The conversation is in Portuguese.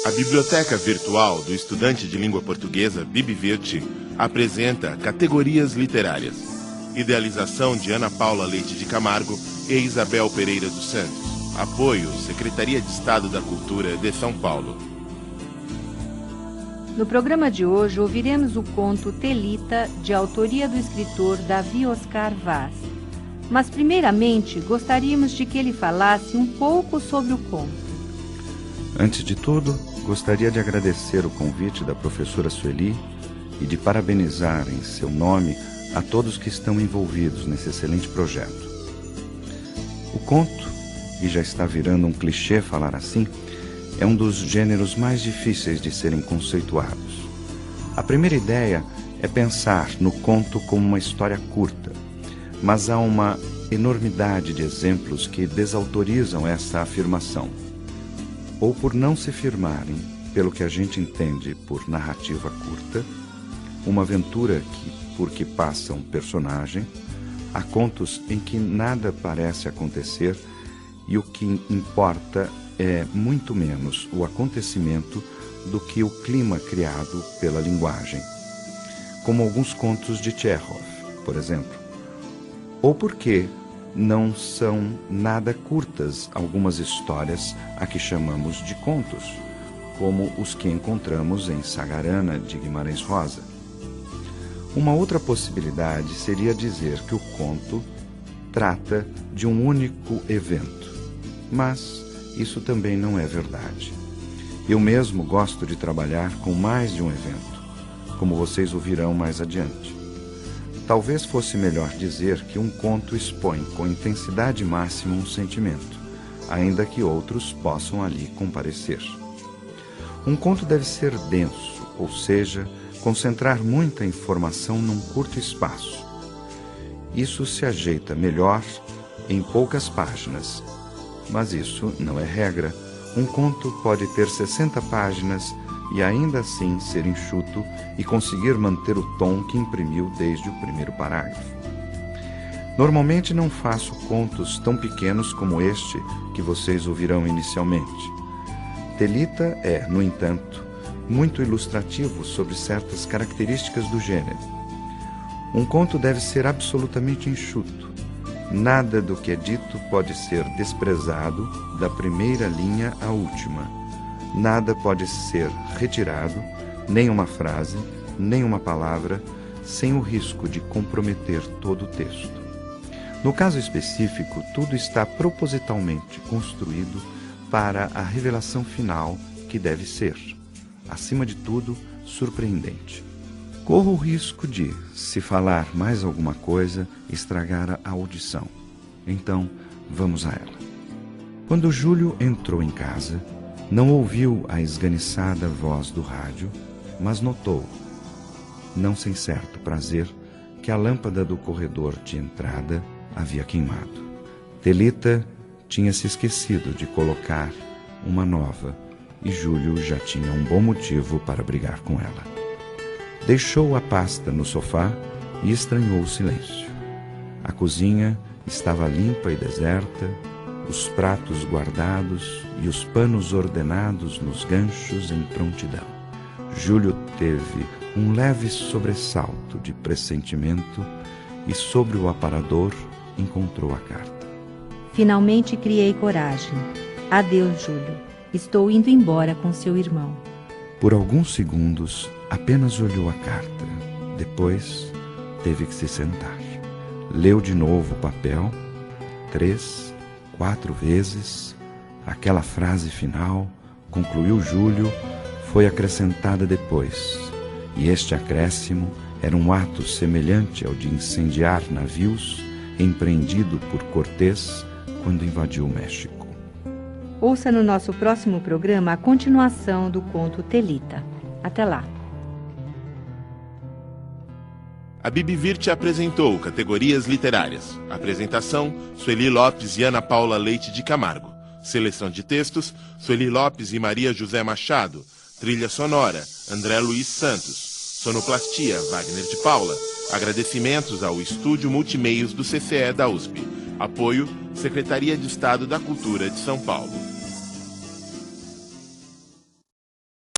A Biblioteca Virtual do Estudante de Língua Portuguesa, BibVirt, apresenta Categorias Literárias. Idealização de Ana Paula Leite de Camargo e Isabel Pereira dos Santos. Apoio, Secretaria de Estado da Cultura de São Paulo. No programa de hoje, ouviremos o conto Thelita, de autoria do escritor Davi Oscar Vaz. Mas, primeiramente, gostaríamos de que ele falasse um pouco sobre o conto. Antes de tudo, gostaria de agradecer o convite da professora Sueli e de parabenizar em seu nome a todos que estão envolvidos nesse excelente projeto. O conto, e já está virando um clichê falar assim, é um dos gêneros mais difíceis de serem conceituados. A primeira ideia é pensar no conto como uma história curta, mas há uma enormidade de exemplos que desautorizam essa afirmação, ou por não se firmarem pelo que a gente entende por narrativa curta, uma aventura por que passa um personagem. Há contos em que nada parece acontecer e o que importa é muito menos o acontecimento do que o clima criado pela linguagem, como alguns contos de Tchekhov, por exemplo. Ou porque não são nada curtas algumas histórias a que chamamos de contos, como os que encontramos em Sagarana, de Guimarães Rosa. Uma outra possibilidade seria dizer que o conto trata de um único evento, mas isso também não é verdade. Eu mesmo gosto de trabalhar com mais de um evento, como vocês ouvirão mais adiante. Talvez fosse melhor dizer que um conto expõe com intensidade máxima um sentimento, ainda que outros possam ali comparecer. Um conto deve ser denso, ou seja, concentrar muita informação num curto espaço. Isso se ajeita melhor em poucas páginas, mas isso não é regra. Um conto pode ter 60 páginas e ainda assim ser enxuto e conseguir manter o tom que imprimiu desde o primeiro parágrafo. Normalmente não faço contos tão pequenos como este que vocês ouvirão inicialmente. Thelita é, no entanto, muito ilustrativo sobre certas características do gênero. Um conto deve ser absolutamente enxuto. Nada do que é dito pode ser desprezado da primeira linha à última. Nada pode ser retirado, nem uma frase, nem uma palavra, sem o risco de comprometer todo o texto. No caso específico, tudo está propositalmente construído para a revelação final que deve ser, acima de tudo, surpreendente. Corro o risco de, se falar mais alguma coisa, estragar a audição. Então, vamos a ela. Quando Júlio entrou em casa, não ouviu a esganiçada voz do rádio, mas notou, não sem certo prazer, que a lâmpada do corredor de entrada havia queimado. Thelita tinha se esquecido de colocar uma nova, e Júlio já tinha um bom motivo para brigar com ela. Deixou a pasta no sofá e estranhou o silêncio. A cozinha estava limpa e deserta, os pratos guardados e os panos ordenados nos ganchos em prontidão. Júlio teve um leve sobressalto de pressentimento e sobre o aparador encontrou a carta. Finalmente criei coragem. Adeus, Júlio. Estou indo embora com seu irmão. Por alguns segundos, apenas olhou a carta. Depois, teve que se sentar. Leu de novo o papel, 3, 4 vezes. Aquela frase final, concluiu Júlio, foi acrescentada depois. E este acréscimo era um ato semelhante ao de incendiar navios, empreendido por Cortés quando invadiu o México. Ouça no nosso próximo programa a continuação do conto Thelita. Até lá. A BibVirt apresentou Categorias Literárias. Apresentação, Sueli Lopes e Ana Paula Leite de Camargo. Seleção de textos, Sueli Lopes e Maria José Machado. Trilha sonora, André Luiz Santos. Sonoplastia, Wagner de Paula. Agradecimentos ao Estúdio Multimeios do CCE da USP. Apoio, Secretaria de Estado da Cultura de São Paulo.